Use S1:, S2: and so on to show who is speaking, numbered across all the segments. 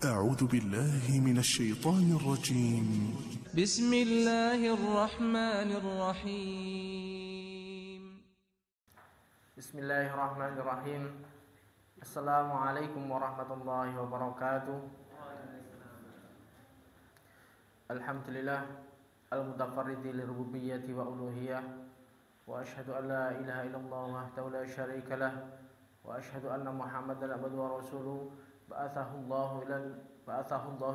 S1: أعوذ بالله من الشيطان الرجيم.
S2: بسم الله الرحمن الرحيم.
S3: بسم الله الرحمن الرحيم. السلام عليكم ورحمة الله وبركاته. الحمد لله المتفرد للربوبية وألوهية، وأشهد أن لا إله إلا الله وحده لا شريك له، وأشهد أن محمدا عبده ورسوله بعثه الله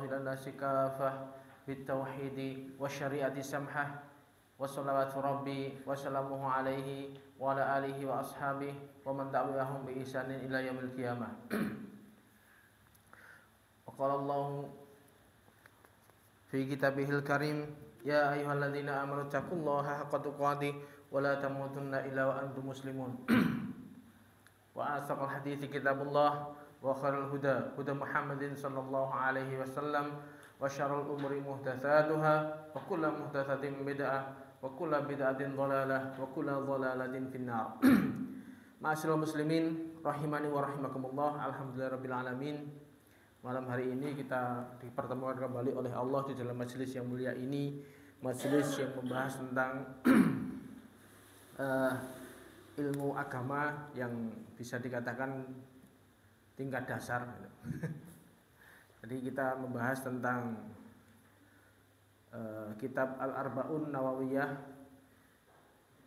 S3: إلى الناس كافة بالتوحيد والشريعة سمحة، وصلوات ربي وسلامه عليه وعلى آله وأصحابه ومن تبعهم بإحسان إلى يوم القيامة. وقال الله في كتابه الكريم: يا أيها الذين آمنوا اتقوا الله حق تقاته ولا تموتن إلا وأنتم مسلمون. وأصدق الحديث كتاب الله، وخير الهدى هدى محمد صلى الله عليه وسلم، وشر الأمور محدثاتها، وكل محدثة بدعة، وكل بدعة ضلالة، وكل ضلالة في النار. Ma'asyiral muslimin rahimani wa rahimakumullah. Alhamdulillahirabbil alamin. Malam hari ini kita dipertemukan kembali oleh Allah di dalam majelis yang mulia ini, majelis yang membahas tentang ilmu agama yang bisa dikatakan tingkat dasar. Jadi kita membahas tentang kitab Al-Arba'un Nawawiyah,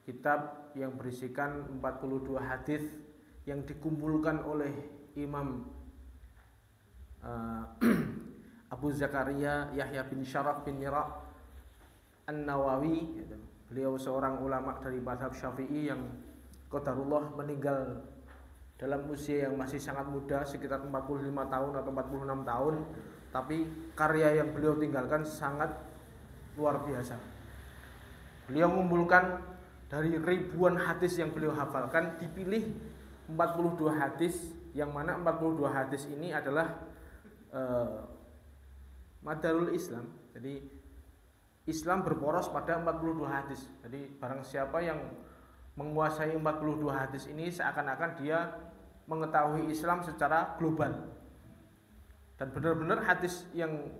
S3: kitab yang berisikan 42 hadis yang dikumpulkan oleh Imam Abu Zakaria Yahya bin Syaraf bin Nira An-Nawawi. Beliau seorang ulama dari mazhab Syafi'i yang qadarullah meninggal dalam usia yang masih sangat muda, sekitar 45 tahun atau 46 tahun, tapi karya yang beliau tinggalkan sangat luar biasa. Beliau mengumpulkan dari ribuan hadis yang beliau hafalkan, dipilih 42 hadis, yang mana 42 hadis ini adalah madarul Islam. Jadi Islam berporos pada 42 hadis. Jadi barang siapa yang menguasai 42 hadis ini, seakan-akan dia mengetahui Islam secara global. Dan benar-benar hadis yang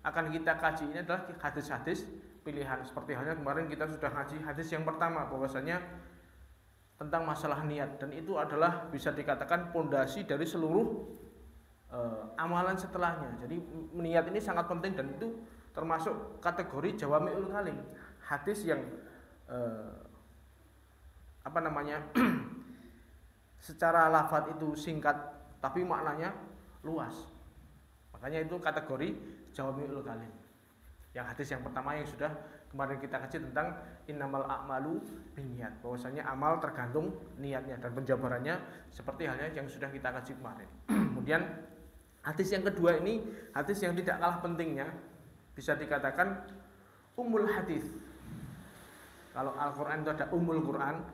S3: akan kita kaji ini adalah hadis-hadis pilihan. Seperti halnya kemarin kita sudah ngaji hadis yang pertama, bahwasanya tentang masalah niat, dan itu adalah bisa dikatakan pondasi dari seluruh amalan setelahnya. Jadi niat ini sangat penting, dan itu termasuk kategori jawami'ul kalim, hadis yang secara lafaz itu singkat tapi maknanya luas. Makanya itu kategori jawami'ul kalim. Yang hadis yang pertama yang sudah kemarin kita kaji tentang innamal a'malu binniyat, bahwasanya amal tergantung niatnya, dan penjabarannya seperti halnya yang sudah kita kaji kemarin. Kemudian hadis yang kedua ini hadis yang tidak kalah pentingnya, bisa dikatakan ummul hadis. Kalau Al-Qur'an itu ada ummul Qur'an,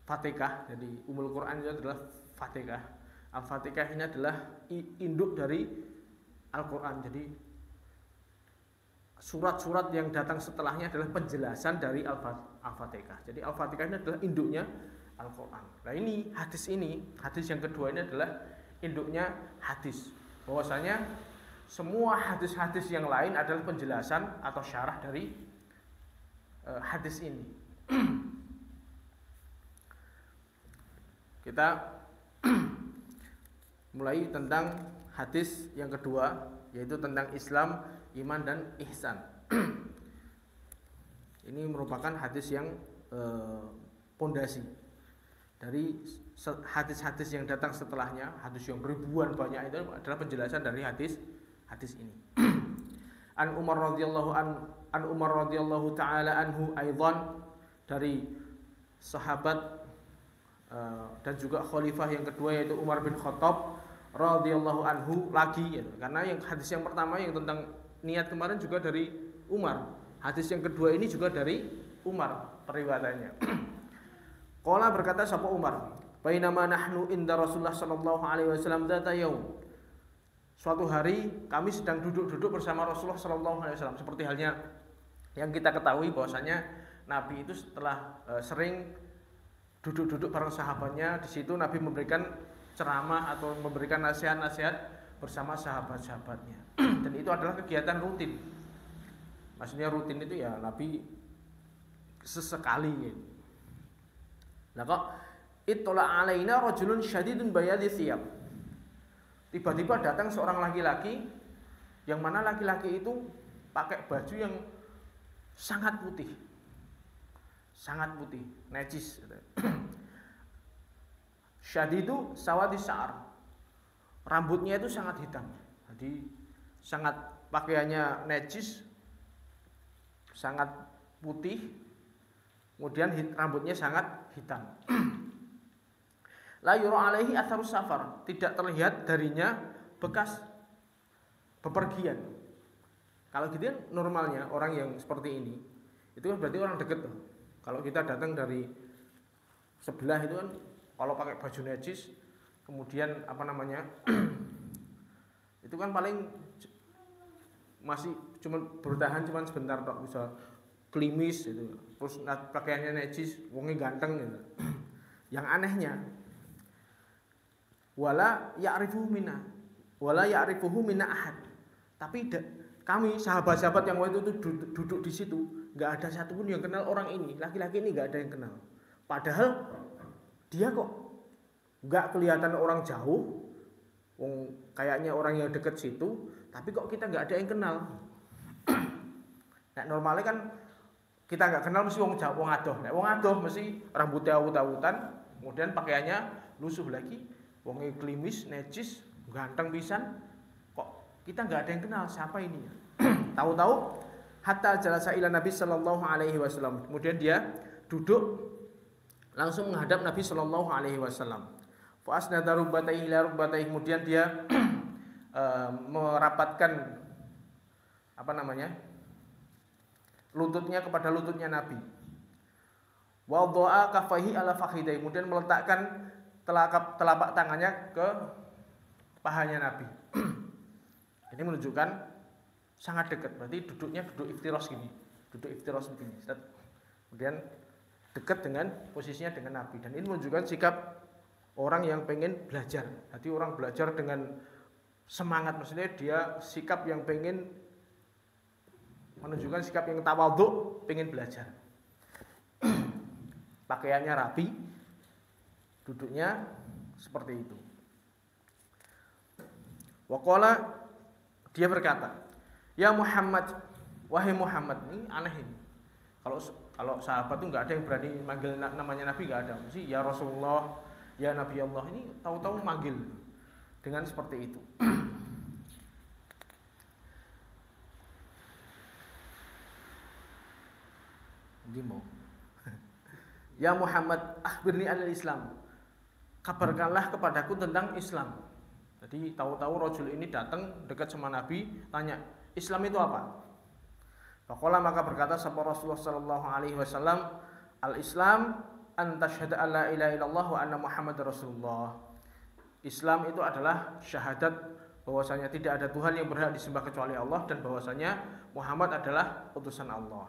S3: Fatihah. Jadi ummul Quran itu adalah Fatihah. Al-Fatihah ini adalah induk dari Al-Quran. Jadi surat-surat yang datang setelahnya adalah penjelasan dari Al-Fatihah. Jadi Al-Fatihah ini adalah induknya Al-Quran. Nah ini, hadis yang kedua ini adalah induknya hadis. Bahwasanya semua hadis-hadis yang lain adalah penjelasan atau syarah dari hadis ini. Kita mulai tentang hadis yang kedua, yaitu tentang Islam, iman, dan ihsan. Ini merupakan hadis yang pondasi dari hadis-hadis yang datang setelahnya. Hadis yang ribuan banyak itu adalah penjelasan dari hadis ini. An Umar radhiyallahu taala anhu aidan, dari sahabat dan juga khalifah yang kedua yaitu Umar bin Khattab radhiyallahu anhu lagi, karena yang hadis yang pertama yang tentang niat kemarin juga dari Umar, hadis yang kedua ini juga dari Umar periwayatannya. Qala, berkata sapa Umar, bainama nahnu inda Rasulullah sallallahu alaihi wasallam dzata yaum, suatu hari kami sedang duduk-duduk bersama Rasulullah sallallahu alaihi wasallam. Seperti halnya yang kita ketahui bahwasanya Nabi itu setelah sering duduk-duduk bareng sahabatnya, di situ Nabi memberikan ceramah atau memberikan nasihat-nasihat bersama sahabat-sahabatnya. Dan itu adalah kegiatan rutin. Maksudnya rutin itu ya Nabi sesekali gitu. Nah kok ittala alaina rajulun syadidun bayadhi thiyab. Tiba-tiba datang seorang laki-laki yang mana laki-laki itu pakai baju yang sangat putih. Sangat putih, najis. Syadidu sawadi sya'ar. Rambutnya itu sangat hitam. Jadi sangat pakaiannya najis, sangat putih, kemudian rambutnya sangat hitam. La yura alaihi atharus safar, tidak terlihat darinya bekas bepergian. Kalau gitu kan normalnya orang yang seperti ini, itu kan berarti orang dekat tuh. Kalau kita datang dari sebelah itu kan, kalau pakai baju najis, kemudian apa namanya, itu kan paling masih cuma bertahan cuma sebentar tok, bisa klimis gitu. Terus pakaiannya najis, wongnya ganteng gitu. Yang anehnya, wala ya'rifuhu minna ahad. Tapi kami sahabat-sahabat yang waktu itu duduk di situ, nggak ada satupun yang kenal orang ini. Laki-laki ini nggak ada yang kenal. Padahal dia kok nggak kelihatan orang jauh, kayaknya orang yang deket situ, tapi kok kita nggak ada yang kenal. Nah normalnya kan kita nggak kenal mesti wong jauh, wong adoh. Nah, wong adoh mesti rambutnya awut-awutan, kemudian pakaiannya lusuh lagi, wongnya klimis, najis, ganteng pisan. Kok kita nggak ada yang kenal siapa ini? Tahu-tahu hatta jalasa ila Nabi sallallahu alaihi wasallam. Kemudian dia duduk langsung menghadap Nabi sallallahu alaihi wasallam. Fa asnada rubbatayhi ila rubbatayhi, kemudian dia merapatkan apa namanya? Lututnya kepada lututnya Nabi. Wa dha'a kaffaihi ala fakhidai, kemudian meletakkan telapak tangannya ke pahanya Nabi. Ini menunjukkan sangat dekat, berarti duduknya duduk iftiros gini, duduk iftiros begini. Kemudian dekat dengan posisinya dengan Nabi, dan ini menunjukkan sikap orang yang pengen belajar. Jadi orang belajar dengan semangat, maksudnya dia sikap yang pengen menunjukkan sikap yang tawadhu, pengen belajar. Pakaiannya rapi, duduknya seperti itu. Waqala, dia berkata, ya Muhammad, wahai Muhammad. Ini aneh ini. Kalau sahabat tuh nggak ada yang berani manggil namanya Nabi, nggak ada. Mesti ya Rasulullah, ya Nabi Allah. Ini tahu-tahu manggil dengan seperti itu. Dia mau. Ya Muhammad, akhbirni anil Islam. Kabarkanlah kepadaku tentang Islam. Jadi tahu-tahu rajul ini datang dekat sama Nabi, tanya, Islam itu apa? Faqala, maka berkata sapa Rasulullah sallallahu alaihi wasallam, al-Islam an tasyhada an la ilaha illallah wa anna Muhammadar Rasulullah. Islam itu adalah syahadat bahwasanya tidak ada Tuhan yang berhak disembah kecuali Allah, dan bahwasanya Muhammad adalah utusan Allah.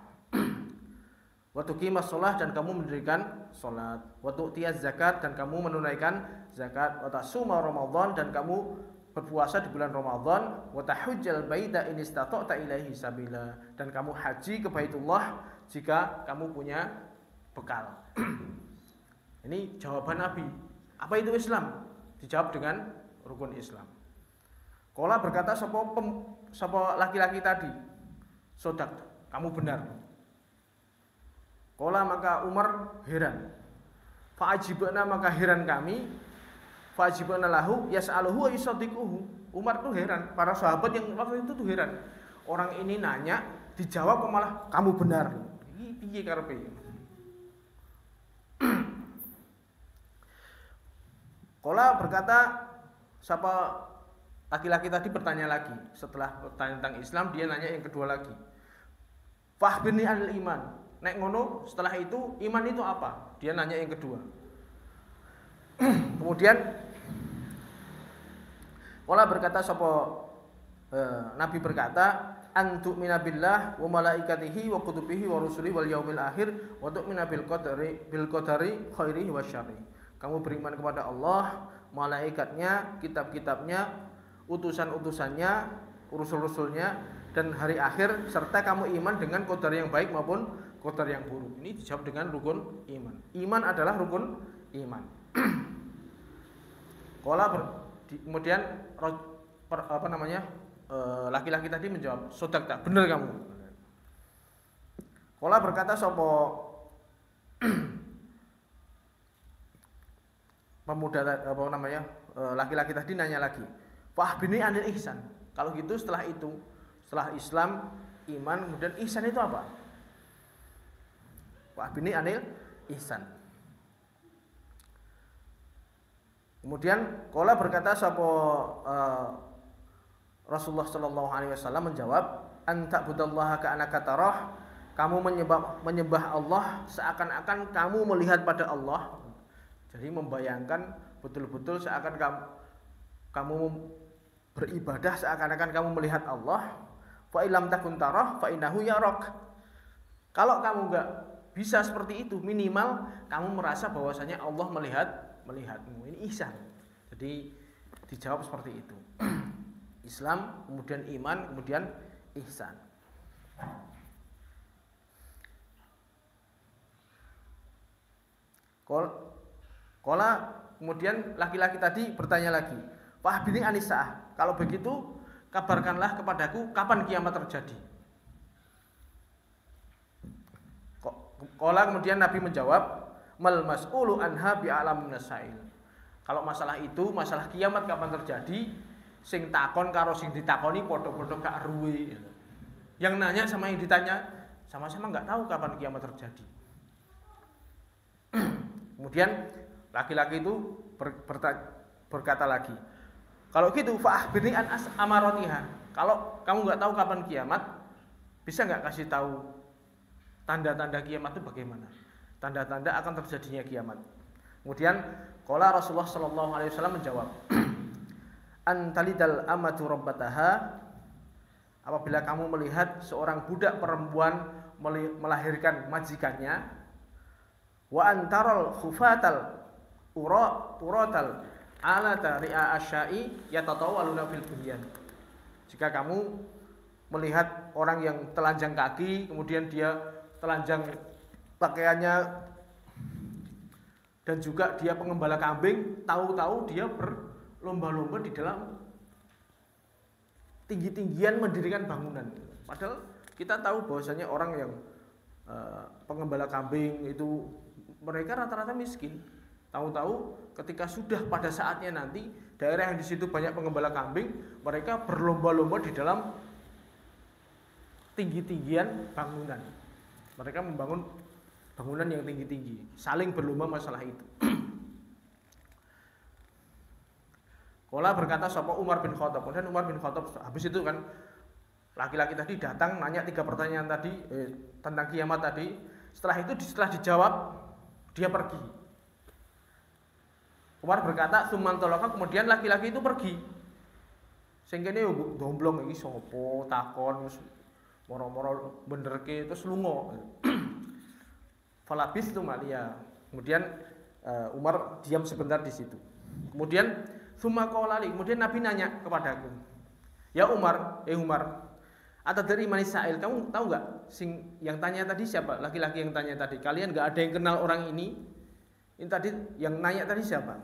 S3: Wa tuqimas shalah, dan kamu mendirikan salat. Wa tu'tiyaz zakat, dan kamu menunaikan zakat. Wa tasuma Ramadan, dan kamu berpuasa di bulan Ramadan. Wa tahujjal baita in istata'ta ilaihi sabila, dan kamu haji ke Baitullah jika kamu punya bekal. Ini jawaban Nabi. Apa itu Islam? Dijawab dengan rukun Islam. Qala, berkata sapa laki-laki tadi, sodak, kamu benar. Qala, maka Umar heran. Fa'ajibna, maka heran kami. Fa'ajibna lahu yas'aluhu wa yusaddiquhu. Umar tuh heran, para sahabat yang waktu itu tuh heran. Orang ini nanya, dijawab kok malah kamu benar. Iki piye karepe? Qala, berkata siapa laki-laki tadi bertanya lagi. Setelah bertanya tentang Islam, dia nanya yang kedua lagi. Fahbirni anil iman. Nek ngono, setelah itu iman itu apa? Dia nanya yang kedua. Kemudian Qala, berkata Nabi berkata, antu'mina billah wa malaikatihi wa kutubihi wa rusulihi wal yaumil akhir wa tu'mina bil qadari khairihi wa syarrihi. Kamu beriman kepada Allah, malaikatnya, kitab-kitabnya, utusan-utusannya, rasul-rasulnya, dan hari akhir, serta kamu iman dengan qadar yang baik maupun qadar yang buruk. Ini dijawab dengan rukun iman. Iman adalah rukun iman. Kemudian laki-laki tadi menjawab, sodakta, bener kamu. Qala berkata sapa pemuda laki-laki tadi nanya lagi, fahbini anil ihsan. Kalau gitu setelah Islam, iman, kemudian ihsan itu apa? Fahbini anil ihsan. Kemudian qala berkata sapa Rasulullah sallallahu alaihi wasallam menjawab, anta budallaha ka'annaka tarah. Kamu menyembah Allah seakan-akan kamu melihat pada Allah. Jadi membayangkan betul-betul seakan kamu beribadah seakan-akan kamu melihat Allah. Fa illam takun tarah fa innahu yarak. Kalau kamu enggak bisa seperti itu, minimal kamu merasa bahwasanya Allah melihatmu. Ini ihsan. Jadi dijawab seperti itu. Islam, kemudian iman, kemudian ihsan. Qala kemudian laki-laki tadi bertanya lagi, fahbini anisa'ah. Kalau begitu kabarkanlah kepadaku kapan kiamat terjadi. Qala kemudian Nabi menjawab, mal mas'ulu anha bi'alam nasail. Kalau masalah itu, masalah kiamat kapan terjadi, sing takon karo sing ditakoni padha-padha gak ruwe. Yang nanya sama yang ditanya sama-sama enggak tahu kapan kiamat terjadi. Kemudian laki-laki itu berkata lagi, kalau gitu fa'akhbirni an amaratiha. Kalau kamu nggak tahu kapan kiamat, bisa nggak kasih tahu tanda-tanda kiamat itu bagaimana? Tanda-tanda akan terjadinya kiamat. Kemudian qala Rasulullah sallallahu alaihi wasallam menjawab, antalidal amatu rabbataha. Apabila kamu melihat seorang budak perempuan melahirkan majikannya, wa antaral khufatal uratal alata ri'a asyai yatatawaluna fil bunyan. Jika kamu melihat orang yang telanjang kaki, kemudian dia telanjang pakaiannya, dan juga dia pengembala kambing, tahu-tahu dia berlomba-lomba di dalam tinggi-tinggian mendirikan bangunan. Padahal kita tahu bahwasanya orang yang pengembala kambing itu mereka rata-rata miskin. Tahu-tahu ketika sudah pada saatnya nanti daerah yang di situ banyak pengembala kambing, mereka berlomba-lomba di dalam tinggi-tinggian bangunan. Mereka membangun bangunan yang tinggi-tinggi, saling berlomba masalah itu. Qala berkata sapa Umar bin Khattab. Kemudian Umar bin Khattab habis itu kan laki-laki tadi datang nanya 3 pertanyaan tadi tentang kiamat tadi. Setelah dijawab, dia pergi. Umar berkata, "Tsumman talaka," kemudian laki-laki itu pergi. Sing kene yo domblong iki sapa takon moro-moro benerke terus lunga. Falabis tu malia. Kemudian Umar diam sebentar di situ. Kemudian tsumma qala li, kemudian Nabi nanya kepadaku, "Ya Umar, Umar, atau dari Manisail, kamu tahu nggak sing yang tanya tadi siapa? Laki-laki yang tanya tadi. Kalian nggak ada yang kenal orang ini? Ini tadi yang nanya tadi siapa?"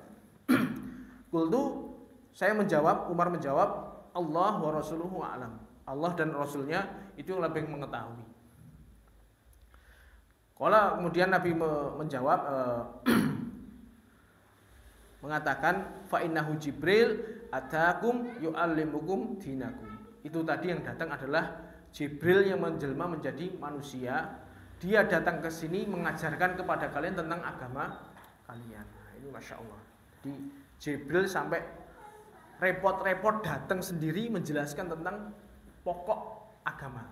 S3: Qultu, saya menjawab, Umar menjawab, Allah wa rasuluhu a'lam. Allah dan Rasulnya itu yang lebih mengetahui. Kalau kemudian Nabi menjawab, mengatakan, fa innahu Jibril atakum yu'allimukum dinakum. Itu tadi yang datang adalah Jibril yang menjelma menjadi manusia. Dia datang ke sini mengajarkan kepada kalian tentang agama kalian. Nah, ini Masya Allah. Jadi Jibril sampai repot-repot datang sendiri menjelaskan tentang pokok agama,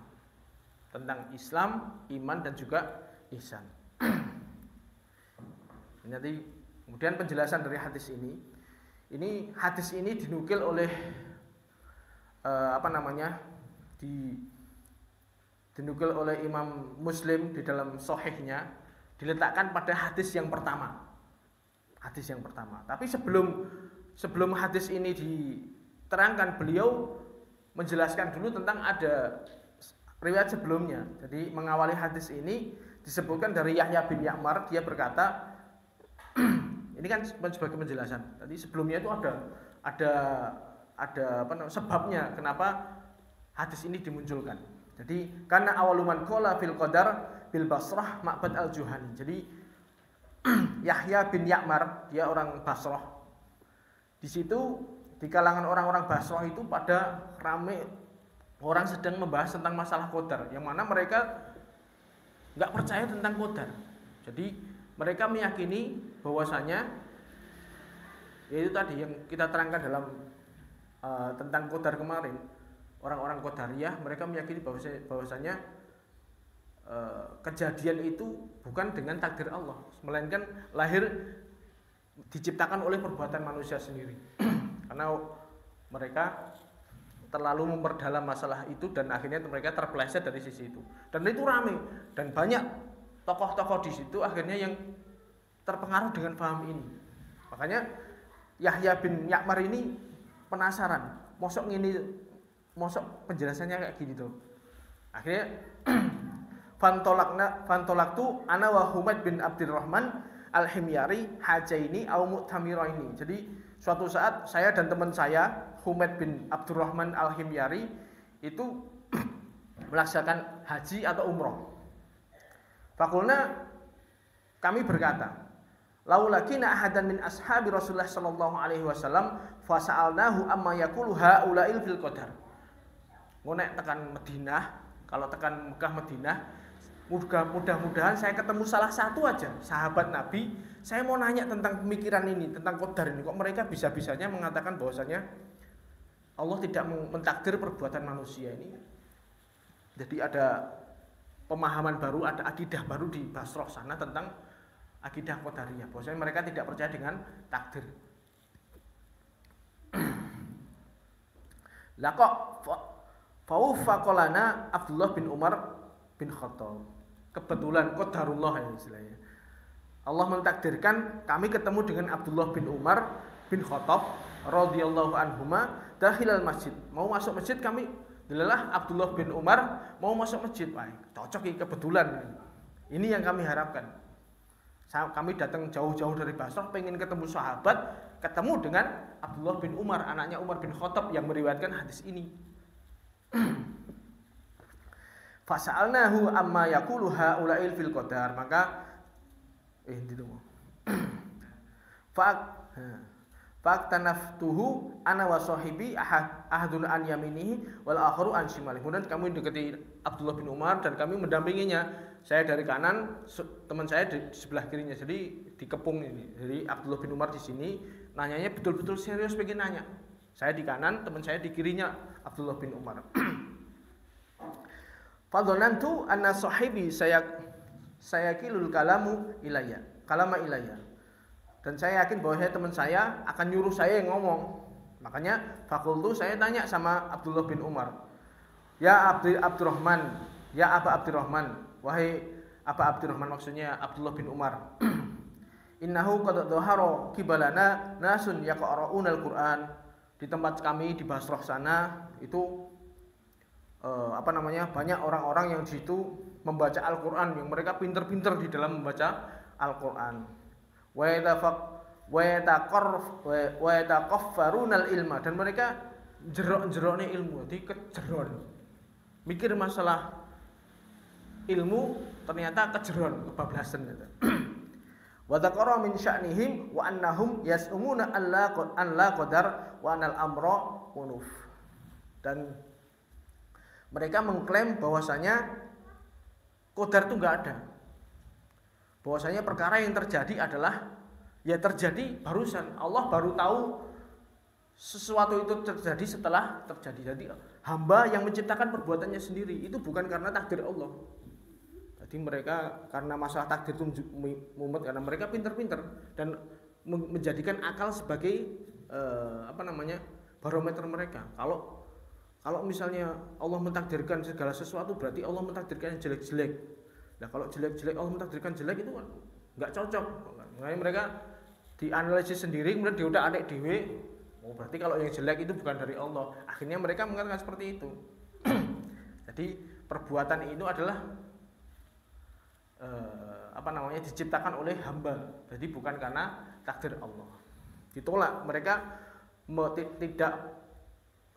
S3: tentang Islam, iman, dan juga ihsan. Nanti kemudian penjelasan dari hadis ini. Hadis ini dinukil oleh dinukil oleh Imam Muslim di dalam Sahihnya, diletakkan pada hadis yang pertama. Hadis yang pertama. Tapi sebelum hadis ini terangkan, beliau menjelaskan dulu tentang ada riwayat sebelumnya. Jadi mengawali hadis ini disebutkan dari Yahya bin Ya'mar, dia berkata ini kan sebagai penjelasan. Tadi sebelumnya itu ada sebabnya kenapa hadis ini dimunculkan. Jadi karena awaluman qala fil qadar bil Basrah Ma'bad al-Juhani. Jadi Yahya bin Ya'mar, dia orang Basrah. Di situ di kalangan orang-orang Basrah itu pada rame orang sedang membahas tentang masalah qadar, yang mana mereka nggak percaya tentang qadar. Jadi mereka meyakini bahwasanya yaitu tadi yang kita terangkan dalam tentang qadar kemarin, orang-orang qadariyah mereka meyakini bahwasanya kejadian itu bukan dengan takdir Allah, melainkan lahir diciptakan oleh perbuatan manusia sendiri. Karena mereka terlalu memperdalam masalah itu dan akhirnya mereka terpeleset dari sisi itu. Dan itu ramai dan banyak tokoh-tokoh di situ akhirnya yang terpengaruh dengan paham ini. Makanya Yahya bin Ya'mar ini penasaran, mosok penjelasannya kayak gini tuh. Akhirnya fantolaktu ana wa Humaid bin Abdurrahman al-Himyari hajaini au mu'tamiraini. Jadi suatu saat saya dan teman saya Humaid bin Abdurrahman al-Himyari itu melaksanakan haji atau umroh. Fakulna, kami berkata, laulakina ahadan min ashabi Rasulullah sallallahu alaihi wasallam fasa'alnahu amma yaqulu haula'il fil qadar. Ngonek tekan Madinah, kalau tekan Mekah Madinah, mudah-mudahan saya ketemu salah satu aja sahabat Nabi, saya mau nanya tentang pemikiran ini, tentang qadar ini. Kok mereka bisa-bisanya mengatakan bahwasanya Allah tidak mentakdir perbuatan manusia ini. Jadi ada pemahaman baru, ada akidah baru di Basrah sana tentang akidah qadariyah. Bahwasanya mereka tidak percaya dengan takdir. Lah kok faqalana Abdullah bin Umar bin Khattab. Kebetulan qadarullah ya istilahnya. Allah mentakdirkan kami ketemu dengan Abdullah bin Umar bin Khattab radhiyallahu anhuma dakhilal masjid. Mau masuk masjid kami delalah Abdullah bin Umar mau masuk masjid. Wah, cocok ini kebetulan. Ini yang kami harapkan. Kami datang jauh-jauh dari Basrah pengen ketemu sahabat, ketemu dengan Abdullah bin Umar, anaknya Umar bin Khattab yang meriwayatkan hadis ini. Fasa'alnahu amma yaqulu haula'il fil qadar. Maka ditunggu. Faqtanaftuhu ana wa sahibi ahadun an yaminihi wal akharu an shimalihi. Kemudian kami dekati Abdullah bin Umar dan kami mendampinginya. Saya dari kanan, teman saya di sebelah kirinya. Jadi dikepung ini. Jadi Abdullah bin Umar di sini nanyanya betul-betul serius pengen nanya. Saya di kanan, teman saya di kirinya Abdullah bin Umar. Fadhanantu anna sahibi saya kilul kalama ilayya. Dan saya yakin bahwa teman saya akan nyuruh saya yang ngomong. Makanya fakultu saya tanya sama Abdullah bin Umar. Ya Abdurrahman, ya Aba Abdurrahman. Wahai Aba Abdurrahman, maksudnya Abdullah bin Umar. Innahu qad dhahara kibalana nasun yaqra'una al-Qur'an. Di tempat kami di Basrah sana itu banyak orang-orang yang di situ membaca Al-Qur'an, yang mereka pinter-pinter di dalam membaca Al-Qur'an. Wa yataqaffarunal ilma, dan mereka jerok-jerokne ilmu, jadi kejeron. Mikir masalah ilmu ternyata kejeron, kebablasan gitu. Wa dzakara min sya'nihim wa annahum yas'umuna an la qadar wa anal amra unuf. Dan mereka mengklaim bahwasanya qadar itu enggak ada. Bahwasanya perkara yang terjadi adalah ya terjadi barusan. Allah baru tahu sesuatu itu terjadi setelah terjadi. Jadi hamba yang menciptakan perbuatannya sendiri, itu bukan karena takdir Allah. Jadi mereka karena masalah takdir itu mumet, karena mereka pinter-pinter dan menjadikan akal sebagai barometer mereka. Kalau misalnya Allah mentakdirkan segala sesuatu, berarti Allah mentakdirkan yang jelek-jelek. Nah kalau jelek-jelek Allah mentakdirkan jelek, itu nggak cocok. Makanya mereka dianalisis sendiri, kemudian diudak-adik dewe, Oh, berarti kalau yang jelek itu bukan dari Allah. Akhirnya mereka mengatakan seperti itu. Jadi perbuatan itu adalah diciptakan oleh hamba. Jadi bukan karena takdir Allah. Ditolak, mereka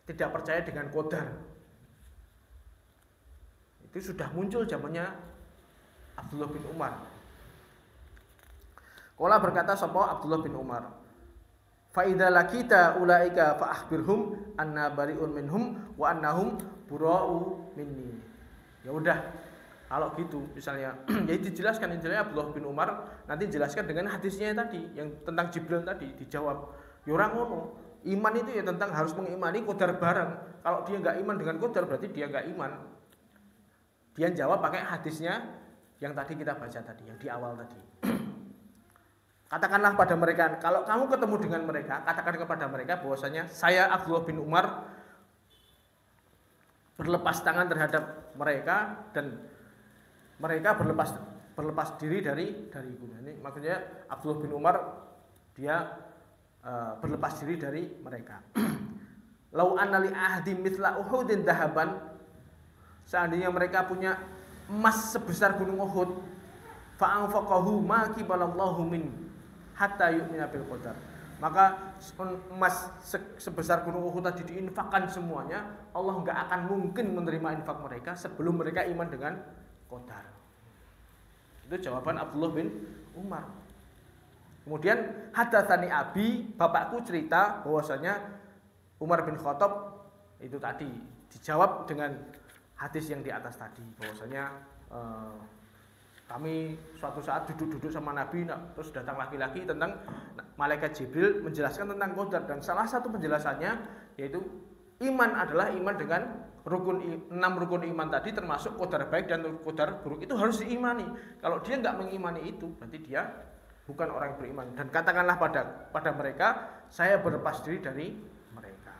S3: tidak percaya dengan qadar. Itu sudah muncul zamannya Abdullah bin Umar. Qala berkata sapa Abdullah bin Umar, fa idza laqita ulaika fa akhbirhum anna bari'un minhum wa annahum bura'u minni. Ya udah, kalau gitu misalnya ya dijelaskan intinya Abdullah bin Umar nanti jelaskan dengan hadisnya tadi yang tentang Jibril tadi, dijawab. Ya orang ngono, iman itu ya tentang harus mengimani qadar barang. Kalau dia enggak iman dengan qadar berarti dia enggak iman. Dia jawab pakai hadisnya yang tadi kita baca tadi, yang di awal tadi. Katakanlah pada mereka, kalau kamu ketemu dengan mereka, katakan kepada mereka bahwasanya saya Abdullah bin Umar berlepas tangan terhadap mereka dan mereka berlepas diri dariku. Ini maksudnya Abdullah bin Umar dia berlepas diri dari mereka. Lau anna li ahdi mithla Uhudin dahaban, seandainya mereka punya emas sebesar gunung Uhud, fa anfaqahu ma qibalallahu min hatta yu'mina bil qadar. Maka emas sebesar gunung Uhud tadi diinfakkan semuanya, Allah enggak akan mungkin menerima infak mereka sebelum mereka iman dengan qadar. Itu jawaban Abdullah bin Umar. Kemudian hadatsani abi, bapakku cerita bahwasanya Umar bin Khattab itu tadi dijawab dengan hadis yang di atas tadi bahwasanya kami suatu saat duduk-duduk sama Nabi, terus datang laki-laki tentang malaikat Jibril menjelaskan tentang qadar, dan salah satu penjelasannya yaitu iman adalah iman dengan 6 rukun iman tadi, termasuk qadar baik dan qadar buruk itu harus diimani. Kalau dia nggak mengimani itu berarti dia bukan orang yang beriman. Dan katakanlah pada mereka, saya berlepas diri dari mereka.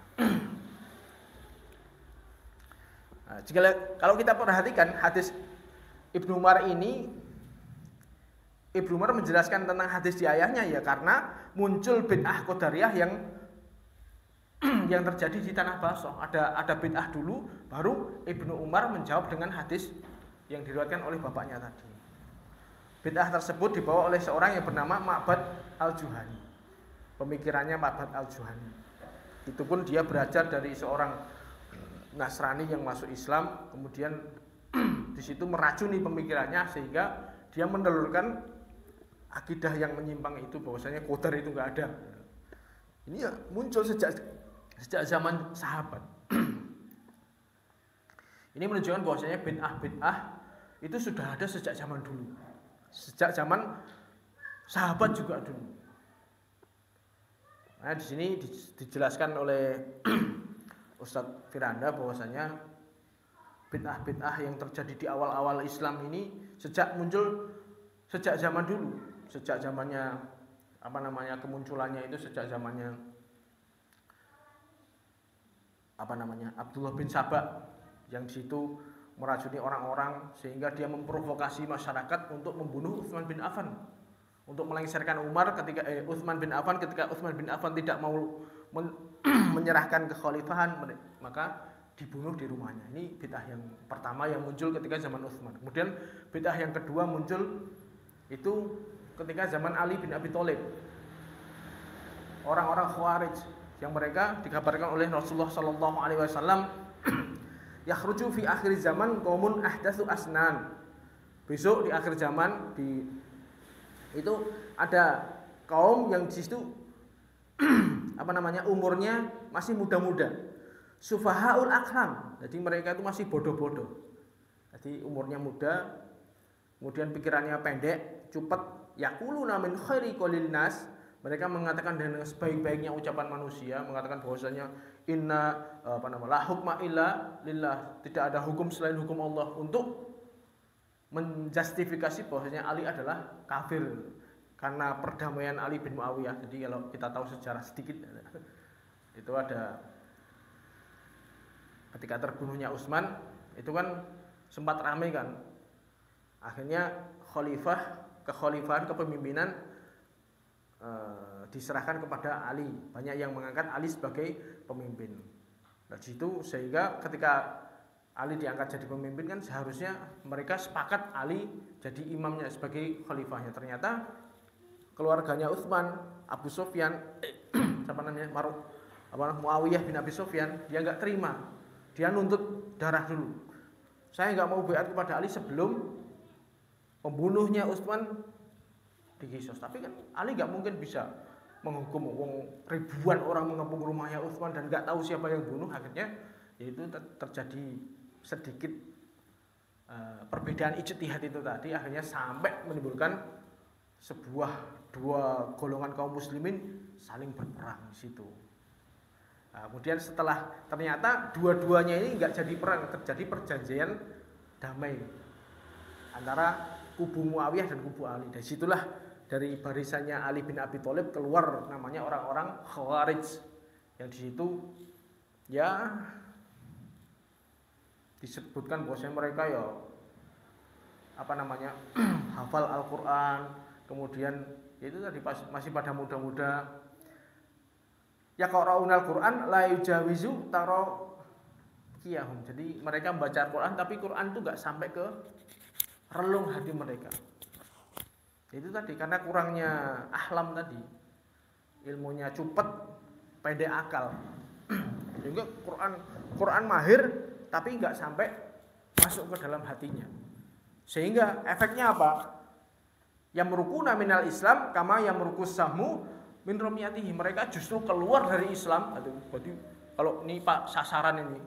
S3: Nah, kalau kita perhatikan hadis Ibnu Umar ini, Ibnu Umar menjelaskan tentang hadis di ayahnya ya karena muncul bid'ah qadariyah yang terjadi di tanah Basrah. Ada bid'ah dulu, baru Ibnu Umar menjawab dengan hadis yang diriwayatkan oleh bapaknya tadi. Bid'ah tersebut dibawa oleh seorang yang bernama Ma'bad al-Juhani. Pemikirannya Ma'bad al-Juhani. Itu pun dia belajar dari seorang Nasrani yang masuk Islam, kemudian di situ meracuni pemikirannya sehingga dia menelurkan akidah yang menyimpang itu bahwasanya qadar itu enggak ada. Ini ya muncul sejak zaman sahabat. Ini menunjukkan bahwasanya bid'ah itu sudah ada sejak zaman dulu. Sejak zaman sahabat juga dulu. Nah, di sini dijelaskan oleh Ustadz Firanda bahwasanya bid'ah yang terjadi di awal-awal Islam ini sejak zaman dulu, sejak zamannya kemunculannya itu sejak zamannya Abdullah bin Sabah yang di situ meracuni orang-orang sehingga dia memprovokasi masyarakat untuk membunuh Utsman bin Affan, untuk melengsarkan Utsman bin Affan. Ketika Utsman bin Affan tidak mau menyerahkan kekhalifahan, maka dibunuh di rumahnya. Ini bid'ah yang pertama yang muncul ketika zaman Utsman. Kemudian bid'ah yang kedua muncul itu ketika zaman Ali bin Abi Thalib. Orang-orang Khawarij yang mereka dikabarkan oleh Rasulullah sallallahu alaihi wasallam, yakhruju fi akhir zaman qaumun ahdatsu asnan. Besok di akhir zaman itu ada kaum yang di situ umurnya masih muda-muda. Sufahaul aklam. Jadi mereka itu masih bodoh-bodoh. Jadi umurnya muda, kemudian pikirannya pendek, cepat. Yaquluna min khairi qaulin nas. Mereka mengatakan dengan sebaik-baiknya ucapan manusia, mengatakan bahwasanya la hukma illa lillah. Tidak ada hukum selain hukum Allah, untuk menjustifikasi bahwasanya Ali adalah kafir karena perdamaian Ali bin Muawiyah. Jadi kalau kita tahu sejarah sedikit, itu ada ketika terbunuhnya Utsman, itu kan sempat ramai kan. Akhirnya kepemimpinan diserahkan kepada Ali. Banyak yang mengangkat Ali sebagai pemimpin. Nah, situ sehingga ketika Ali diangkat jadi pemimpin kan seharusnya mereka sepakat Ali jadi imamnya sebagai khalifahnya. Ternyata keluarganya Utsman, Abu Sufyan, Muawiyah bin Abi Sufyan, dia nggak terima. Dia nuntut darah dulu. Saya nggak mau baiat kepada Ali sebelum pembunuhnya Utsman dikisos. Tapi kan Ali nggak mungkin bisa menghukum ribuan orang mengepung rumahnya Utsman dan nggak tahu siapa yang bunuh. Akhirnya yaitu terjadi sedikit perbedaan ijtihad itu tadi, akhirnya sampai menimbulkan dua golongan kaum muslimin saling berperang di situ. Nah, kemudian setelah ternyata dua-duanya ini nggak jadi perang, terjadi perjanjian damai antara kubu Muawiyah dan kubu Ali. Dari situlah dari barisannya Ali bin Abi Thalib keluar namanya orang-orang Khawarij yang di situ ya disebutkan bahwasanya mereka ya hafal Al-Qur'an, kemudian itu tadi masih pada muda-muda. Ya qara'unal Qur'an la yujawizu taraqiyahum. Jadi mereka membaca Al-Qur'an tapi Qur'an itu enggak sampai ke relung hati mereka. Itu tadi karena kurangnya ahlam tadi. Ilmunya cupet, pendek akal. Sehingga Qur'an mahir tapi enggak sampai masuk ke dalam hatinya. Sehingga efeknya apa? Yamrukuna minal Islam kama yamrukus sahmu min ramiyatihi. Mereka justru keluar dari Islam. Berarti kalau ini Pak sasaran ini.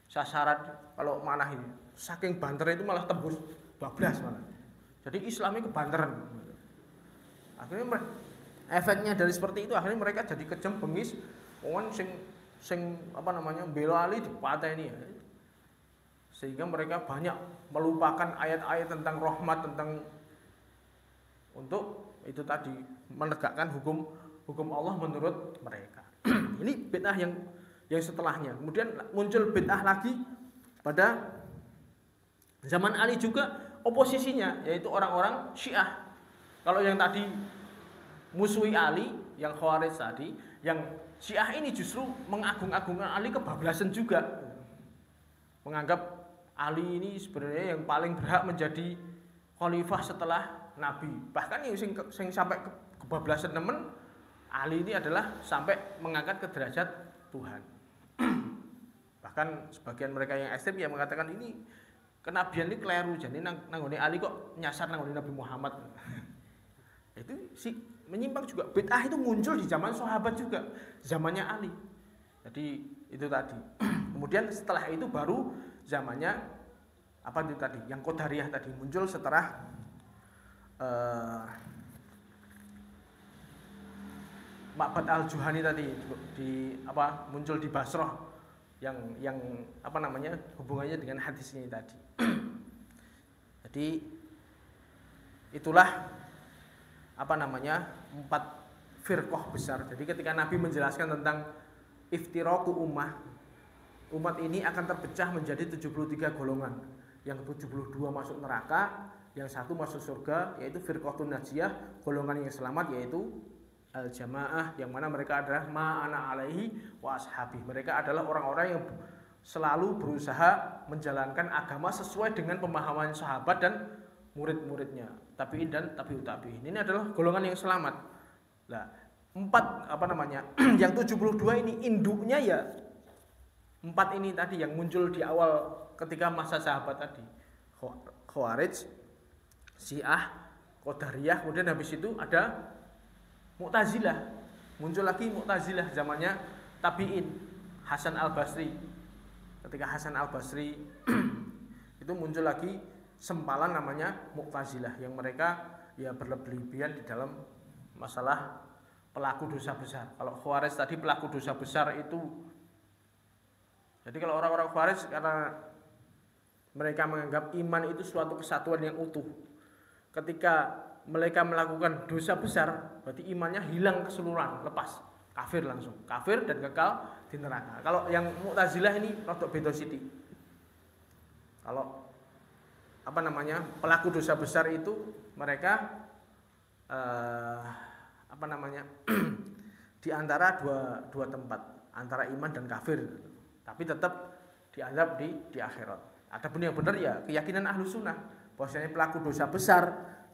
S3: Sasaran kalau manah ini saking banter itu malah tembus 12 malah. Jadi Islamnya kebanteran. Akhirnya efeknya dari seperti itu akhirnya mereka jadi kejem bengis, bela Ali dipateni ya. Sehingga mereka banyak melupakan ayat-ayat tentang rahmat, tentang untuk itu tadi menegakkan hukum Allah menurut mereka. Ini bid'ah yang setelahnya. Kemudian muncul bid'ah lagi pada zaman Ali juga oposisinya, yaitu orang-orang Syiah. Kalau yang tadi musuhi Ali, yang Khawarij tadi, yang Syiah ini justru mengagung-agungkan Ali, kebablasan juga. Menganggap Ali ini sebenarnya yang paling berhak menjadi khalifah setelah Nabi. Bahkan yang sing sampai kebablasan nemen, Ali ini adalah sampai mengangkat ke derajat Tuhan. Bahkan sebagian mereka yang ekstrem yang mengatakan ini kenabian ini keliru, jadi nanggone Ali kok nyasar nanggone Nabi Muhammad. Itu si menyimpang juga. Bid'ah itu muncul di zaman sahabat juga, zamannya Ali. Jadi itu tadi. Kemudian setelah itu baru zamannya apa itu tadi? Yang Qadariyah tadi muncul setelah Ma'bad al-Juhani tadi muncul di Basrah yang hubungannya dengan hadis ini tadi. Jadi itulah 4 firqah besar. Jadi ketika Nabi menjelaskan tentang iftiraku umat ini akan terpecah menjadi 73 golongan. Yang 72 masuk neraka, yang 1 masuk surga, yaitu firqatun najiyah, golongan yang selamat yaitu al-jamaah, yang mana mereka adalah ma'ana alaihi wa ashabi. Mereka adalah orang-orang yang selalu berusaha menjalankan agama sesuai dengan pemahaman sahabat dan murid-muridnya, tabi'in dan tabi'ut tabi'in. Ini adalah golongan yang selamat. Nah, yang 72 ini induknya ya 4 ini tadi yang muncul di awal ketika masa sahabat tadi. Khawarij, Syiah, Qadariyah, kemudian habis itu ada Mu'tazilah. Muncul lagi Mu'tazilah zamannya tabi'in, Hasan al-Basri. Ketika Hasan al-Basri itu muncul lagi sempalan namanya Mu'tazilah, yang mereka ya berlebihan di dalam masalah pelaku dosa besar. Kalau Khawarij tadi pelaku dosa besar itu, jadi kalau orang-orang Khawarij karena mereka menganggap iman itu suatu kesatuan yang utuh. Ketika mereka melakukan dosa besar, berarti imannya hilang keseluruhan, lepas, kafir langsung, kafir dan kekal di neraka. Kalau yang Mu'tazilah ini rodok beda sithik. Kalau pelaku dosa besar itu mereka apa namanya di antara dua tempat antara iman dan kafir, tapi tetap diazab di akhirat. Adapun yang benar ya keyakinan ahlu sunnah bahwasanya pelaku dosa besar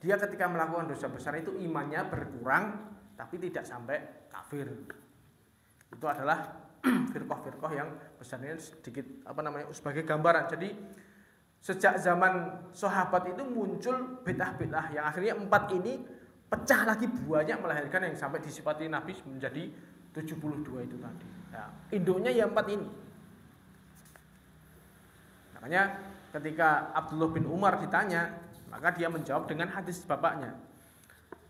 S3: dia ketika melakukan dosa besar itu imannya berkurang tapi tidak sampai kafir. Itu adalah firqah-firqah yang besarnya sedikit apa namanya sebagai gambaran. Jadi sejak zaman sahabat itu muncul bid'ah-bid'ah yang akhirnya 4 ini pecah lagi buahnya melahirkan yang sampai disifati Nabi menjadi 72 itu tadi. Ya, induknya ya 4 ini. Makanya ketika Abdullah bin Umar ditanya, maka dia menjawab dengan hadis bapaknya.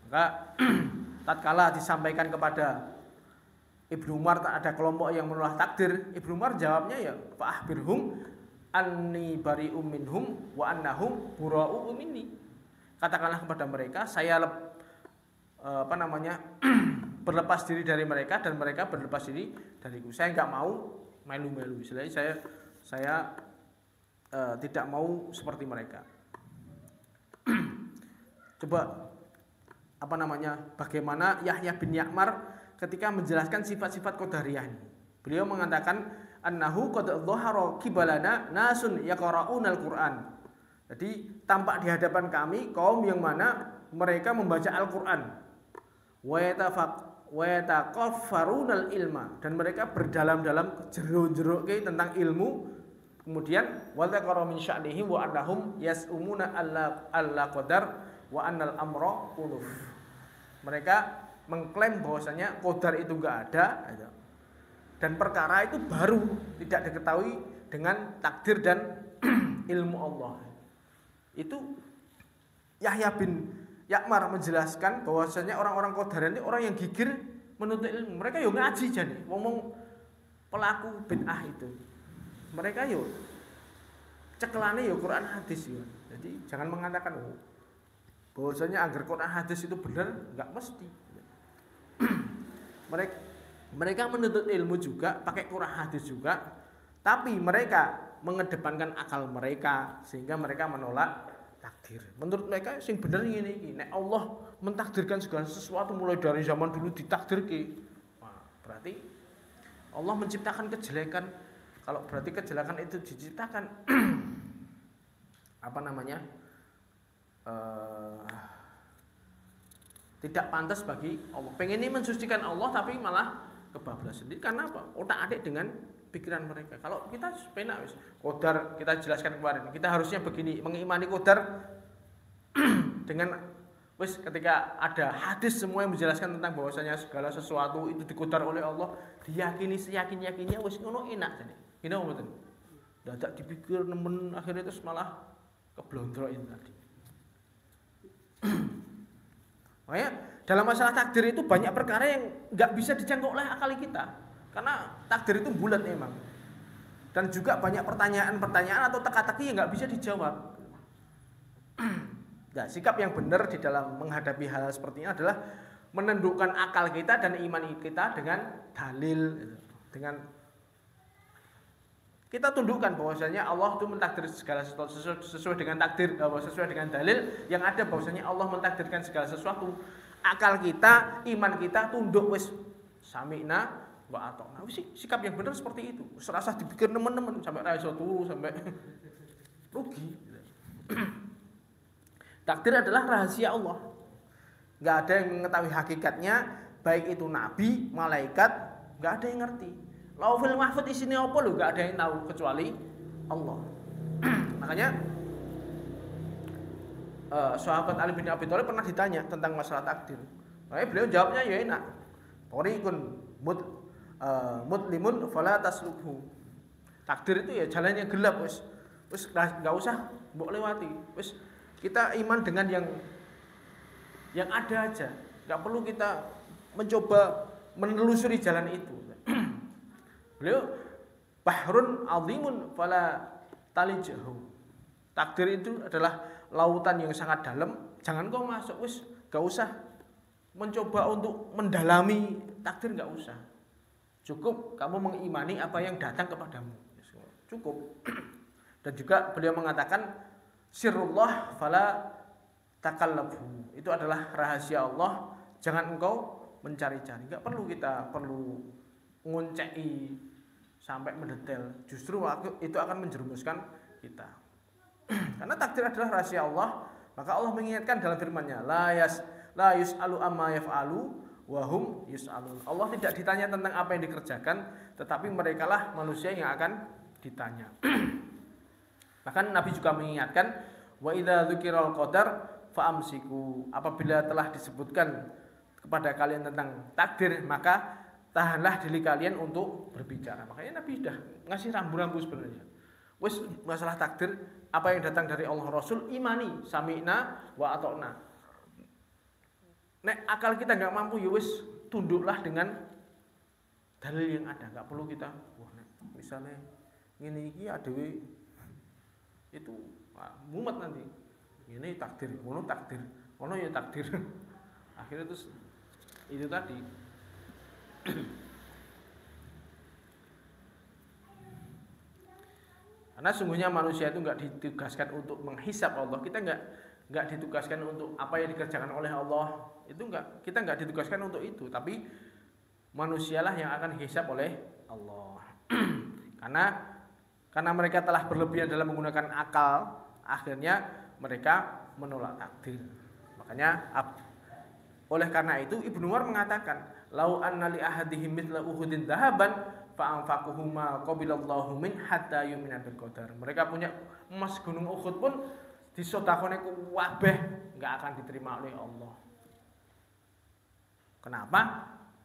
S3: Maka tatkala disampaikan kepada Ibnu Umar ada kelompok yang menolak takdir, Ibnu Umar jawabnya ya fa'ahbirhum anni bari'um minhum wa annahum bura'u minni. Katakanlah kepada mereka saya berlepas diri dari mereka dan mereka berlepas diri dariku. Saya enggak mau melu-melu. Istilahnya saya tidak mau seperti mereka. Coba bagaimana Yahya bin Ya'mar ketika menjelaskan sifat-sifat qadariyah ini. Beliau mengatakan annahu qad dhahara kibalana nasun yaqra'unal Qur'an. Jadi tampak di hadapan kami kaum yang mana mereka membaca Al-Qur'an. Wa yataqaffarunal ilma, dan mereka berdalam-dalam jero-jeroke tentang ilmu. Kemudian wa taqara min sya'nihi wa annahum yas'umuna alla qadar wa annal amra unuf. Mereka mengklaim bahwasanya qadar itu enggak ada dan perkara itu baru tidak diketahui dengan takdir dan ilmu Allah. Itu Yahya bin Ya'mar menjelaskan bahwasanya orang-orang qadar ini orang yang gigir menuntut ilmu. Mereka yo ngaji jane ngomong pelaku bid'ah itu. Mereka yo cekelane yo Quran hadis yo. Jadi jangan mengatakan bahwasanya agar Quran hadis itu benar, enggak mesti. Mereka menuntut ilmu juga, pakai Quran hadis juga, tapi mereka mengedepankan akal mereka sehingga mereka menolak takdir. Menurut mereka sing bener ngene iki, nek Allah mentakdirkan segala sesuatu mulai dari zaman dulu ditakdirke. Nah, berarti Allah menciptakan kejelekan. Kalau berarti kejelekan itu diciptakan tidak pantas bagi Allah. Pengen ini mensucikan Allah tapi malah kebablasan sendiri. Karena apa? Otak-atik dengan pikiran mereka. Kalau kita penak wis qadar kita jelaskan kemarin. Kita harusnya begini, mengimani qadar dengan wis ketika ada hadis semua yang menjelaskan tentang bahwasanya segala sesuatu itu diqadar oleh Allah, diyakini seyakin-yakinnya wis ngono enak jane. Ini mboten. Dadak dipikir nemen akhirnya terus malah keblondrokin tadi. Makanya dalam masalah takdir itu banyak perkara yang nggak bisa dijangkau oleh akal kita, karena takdir itu bulat memang, dan juga banyak pertanyaan-pertanyaan atau teka-teki yang nggak bisa dijawab. Nah, sikap yang benar di dalam menghadapi hal seperti ini adalah menundukkan akal kita dan iman kita dengan dalil, dengan kita tundukkan bahwasanya Allah itu mentakdir segala sesuatu sesuai dengan takdir, sesuai dengan dalil yang ada bahwasanya Allah mentakdirkan segala sesuatu. Akal kita, iman kita tunduk wis sami'na wa ata'na. Sikap yang benar seperti itu. Serasa dipikir nemen-nemen sampai ra iso turu sampai rugi. Takdir adalah rahasia Allah. Enggak ada yang mengetahui hakikatnya, baik itu nabi, malaikat, enggak ada yang ngerti. Lauhul mahfuz isinya apa lho, enggak ada yang tahu kecuali Allah. Makanya sahabat Ali bin Abi Thalib pernah ditanya tentang masalah takdir. Makanya beliau jawabnya ya enak. Tariqun mudlimun fala taslukhu. Takdir itu ya jalan yang gelap wis enggak usah mbok lewati. Wis kita iman dengan yang ada aja. Enggak perlu kita mencoba menelusuri jalan itu. Beliau bahrun azimun fala talijhu. Takdir itu adalah lautan yang sangat dalam, jangan kau masuk wis, enggak usah mencoba untuk mendalami takdir, enggak usah. Cukup kamu mengimani apa yang datang kepadamu. Cukup. Dan juga beliau mengatakan sirrullah fala takallabu. Itu adalah rahasia Allah. Jangan engkau mencari-cari. Enggak perlu kita ngonceki sampai mendetail. Justru itu akan menjerumuskan kita. Karena takdir adalah rahasia Allah, maka Allah mengingatkan dalam firman-Nya, la yus'alu amma yaf'alu wa hum yus'alun. Allah tidak ditanya tentang apa yang dikerjakan, tetapi merekalah manusia yang akan ditanya. Bahkan Nabi juga mengingatkan, wa idza dzukiral qadar fa'amsiku. Apabila telah disebutkan kepada kalian tentang takdir, maka tahanlah diri kalian untuk berbicara. Makanya Nabi sudah ngasih rambu-rambu sebenarnya. Wes masalah takdir, apa yang datang dari Allah Rasul, imani, sami'na wa ata'na. Nek akal kita nggak mampu, ya wes tunduklah dengan dalil yang ada. Nggak perlu kita, wah nek misalnya ngene iki adewe itu mumet nanti. Ini takdir, ngono ya takdir. Akhirnya terus itu tadi. Karena sungguhnya manusia itu nggak ditugaskan untuk menghisap Allah. Kita nggak ditugaskan untuk apa yang dikerjakan oleh Allah. Itu kita nggak ditugaskan untuk itu. Tapi manusialah yang akan dihisap oleh Allah. Karena mereka telah berlebihan dalam menggunakan akal, akhirnya mereka menolak takdir. Makanya oleh karena itu Ibnu Umar mengatakan, lau anna li ahadihim mithla uhudin dhahaban fa anfaquhuma qabilallahu min hatta yu'mina bil qadar. Mereka punya emas gunung Uhud pun disodakone kabeh enggak akan diterima oleh Allah. Kenapa?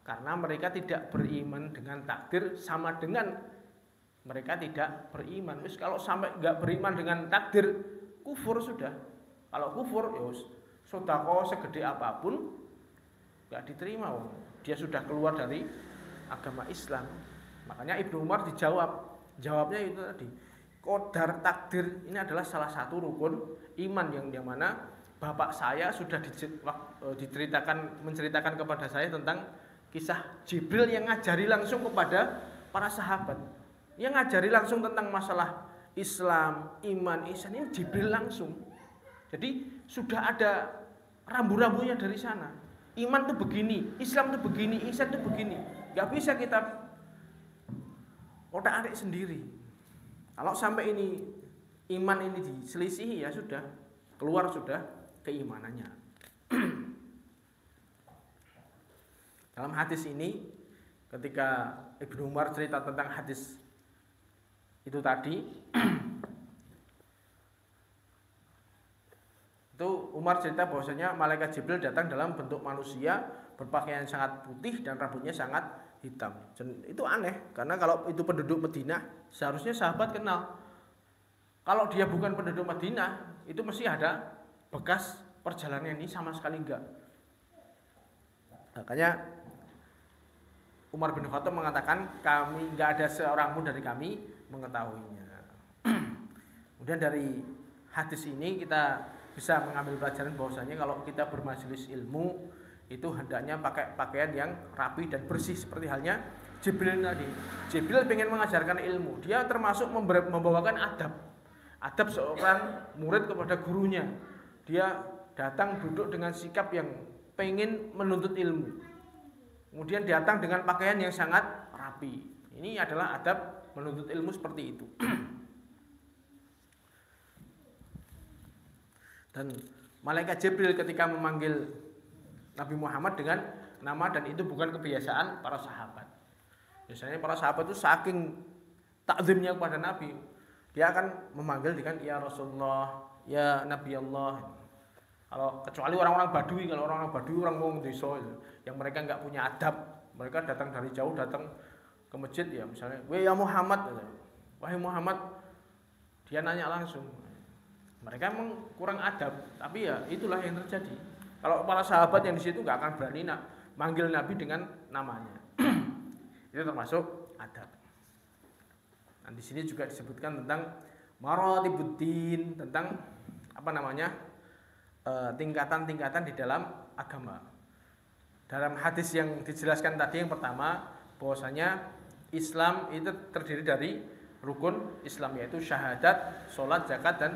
S3: Karena mereka tidak beriman dengan takdir, sama dengan mereka tidak beriman. Wis kalau sampai enggak beriman dengan takdir, kufur sudah. Kalau kufur ya sedekah segede apapun enggak diterima. Dia sudah keluar dari agama Islam. Makanya Ibnu Umar jawabnya itu tadi. Qadar takdir ini adalah salah satu rukun iman yang mana bapak saya sudah menceritakan kepada saya tentang kisah Jibril yang ngajari langsung kepada para sahabat. Yang ngajari langsung tentang masalah Islam, iman, ihsan ini Jibril langsung. Jadi sudah ada rambu-rambunya dari sana. Iman itu begini, Islam itu begini, ihsan itu begini. Gak bisa kita otak-atik sendiri. Kalau sampai ini iman ini diselisihi, ya sudah keluar sudah keimanannya. Dalam hadis ini, ketika Ibnu Umar cerita tentang hadis itu tadi, itu Umar cerita bahwasanya malaikat Jibril datang dalam bentuk manusia, berpakaian sangat putih dan rambutnya sangat hitam. Itu aneh, karena kalau itu penduduk Madinah, seharusnya sahabat kenal. Kalau dia bukan penduduk Madinah, itu mesti ada bekas perjalanan ini, sama sekali enggak. Makanya Umar bin Khattab mengatakan, kami enggak ada seorang pun dari kami mengetahuinya. Kemudian dari hadis ini kita bisa mengambil pelajaran bahwasanya kalau kita bermajelis ilmu itu hendaknya pakai pakaian yang rapi dan bersih, seperti halnya Jibril tadi. Jibril ingin mengajarkan ilmu, dia termasuk membawakan adab seorang murid kepada gurunya. Dia datang duduk dengan sikap yang pengen menuntut ilmu, kemudian datang dengan pakaian yang sangat rapi. Ini adalah adab menuntut ilmu seperti itu. Dan malaikat Jibril ketika memanggil Nabi Muhammad dengan nama, dan itu bukan kebiasaan para sahabat. Biasanya para sahabat itu saking takzimnya kepada Nabi, dia akan memanggil dengan ya Rasulullah, ya Nabi Allah. Kalau kecuali orang-orang Badui, kalau orang-orang Badui, orang wong desa yang mereka nggak punya adab, mereka datang dari jauh, datang ke masjid ya misalnya, "Wahai ya Muhammad," wahai Muhammad, dia nanya langsung. Mereka memang kurang adab, tapi ya itulah yang terjadi. Kalau para sahabat yang di situ nggak akan berani manggil Nabi dengan namanya. Itu termasuk adab. Nah, di sini juga disebutkan tentang maratibuddin, tentang tingkatan-tingkatan di dalam agama. Dalam hadis yang dijelaskan tadi yang pertama, bahwasanya Islam itu terdiri dari rukun Islam, yaitu syahadat, sholat, zakat, dan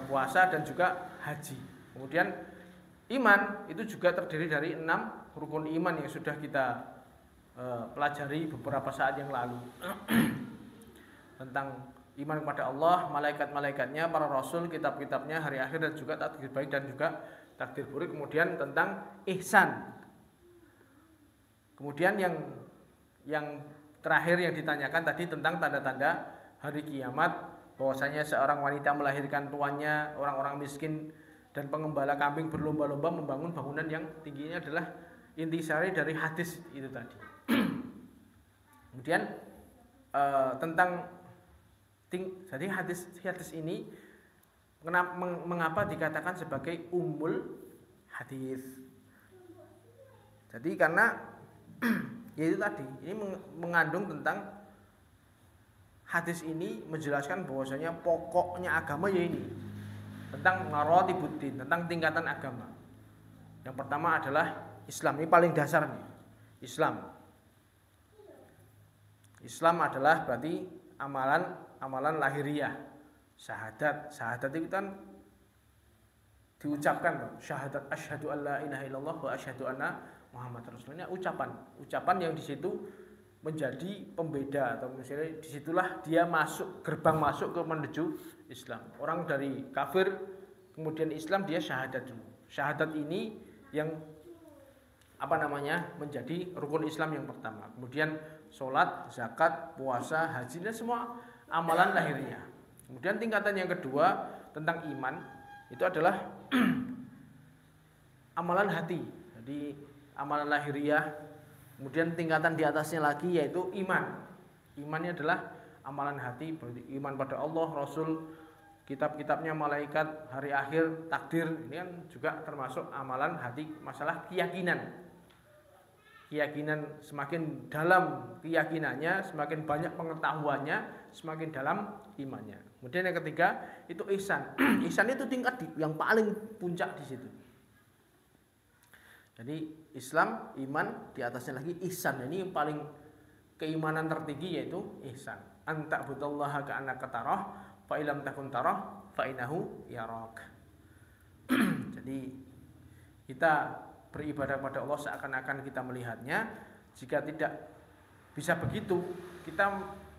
S3: puasa, dan juga haji. Kemudian iman itu juga terdiri dari 6 rukun iman yang sudah kita pelajari beberapa saat yang lalu. Tentang iman kepada Allah, malaikat-malaikatnya, para rasul, kitab-kitabnya, hari akhir, dan juga takdir baik dan juga takdir buruk. Kemudian tentang ihsan. Kemudian yang terakhir yang ditanyakan tadi tentang tanda-tanda hari kiamat, bahwasanya seorang wanita melahirkan tuannya, orang-orang miskin dan pengembala kambing berlomba-lomba membangun bangunan yang tingginya adalah intisari dari hadis itu tadi. Kemudian jadi hadis ini mengapa dikatakan sebagai ummul hadis? Jadi karena yaitu tadi ini mengandung tentang hadis ini menjelaskan bahwasanya pokoknya agama ya ini tentang maratibuddin, tentang tingkatan agama. Yang pertama adalah Islam, ini paling dasar nih. Islam adalah berarti amalan lahiriah. Syahadat itu kan diucapkan, syahadat asyhadu alla ilaha illallah wa asyhadu anna Muhammad Rasulullah. Ucapan yang di situ menjadi pembeda, atau misalnya disitulah dia gerbang masuk ke menuju Islam. Orang dari kafir kemudian Islam, dia syahadat dulu. Syahadat ini yang menjadi rukun Islam yang pertama. Kemudian sholat, zakat, puasa, haji, dan semua amalan lahiriah. Kemudian tingkatan yang kedua tentang iman itu adalah amalan hati. Jadi amalan lahiriah. Kemudian tingkatan di atasnya lagi yaitu iman. Imannya adalah amalan hati, berarti iman pada Allah, Rasul, kitab-kitabnya, malaikat, hari akhir, takdir. Ini kan juga termasuk amalan hati, masalah keyakinan. Keyakinan, semakin dalam keyakinannya, semakin banyak pengetahuannya, semakin dalam imannya. Kemudian yang ketiga itu ihsan. Ihsan itu tingkat yang paling puncak di situ. Jadi Islam, iman, di atasnya lagi ihsan. Ini yang paling keimanan tertinggi yaitu ihsan. Anta'budallaha ka'annaka tarah, fa illam takun tarah, fa innahu yarak. Jadi kita beribadah pada Allah seakan-akan kita melihatnya. Jika tidak bisa begitu, kita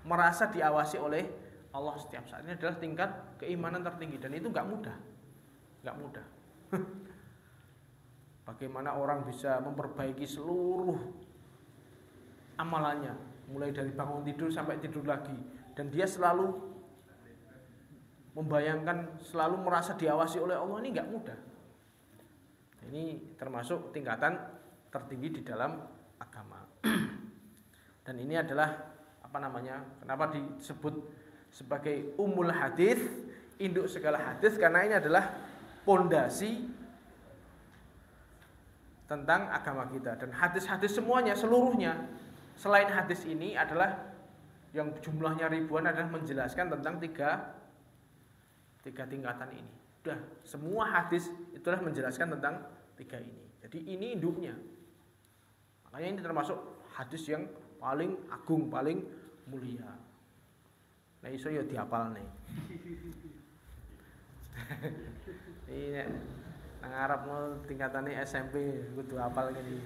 S3: merasa diawasi oleh Allah setiap saat. Ini adalah tingkat keimanan tertinggi, dan itu nggak mudah. Bagaimana orang bisa memperbaiki seluruh amalannya, mulai dari bangun tidur sampai tidur lagi, dan dia selalu membayangkan, selalu merasa diawasi oleh Allah, ini nggak mudah. Ini termasuk tingkatan tertinggi di dalam agama. Dan ini adalah kenapa disebut sebagai ummul hadis, induk segala hadis, karena ini adalah pondasi tentang agama kita. Dan hadis-hadis semuanya, seluruhnya selain hadis ini adalah yang jumlahnya ribuan, adalah menjelaskan tentang tiga tingkatan ini. Udah, semua hadis itulah menjelaskan tentang tiga ini. Jadi ini induknya. Makanya ini termasuk hadis yang paling agung, paling mulia. Nah iso ya dihafal nih. Ini nang Arab mau tingkatannya SMP kudu hafal gini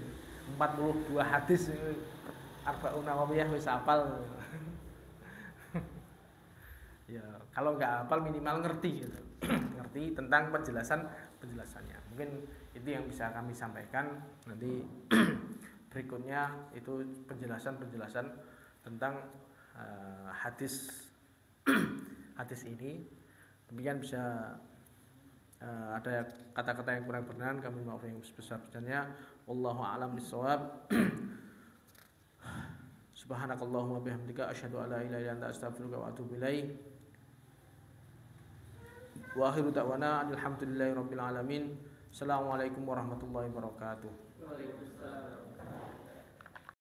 S3: 42 hadis Arba'un Nawawiyah wis hafal. Ya, kalau nggak hafal minimal ngerti gitu. Ngerti tentang penjelasannya. Mungkin itu yang bisa kami sampaikan. Nanti berikutnya itu penjelasan tentang hadis ini. Demikian bisa ada kata-kata yang kurang berkenan, kami maaf yang sebesar-besarnya. Wallahu a'lam bishawab. Subhanakallahumma bihamdika asyhadu an la ilaha illa anta astaghfiruka wa atubu ilaik. Wa akhiru da'wana alhamdulillahi rabbil alamin. Assalamualaikum warahmatullahi wabarakatuh. Waalaikumsalam.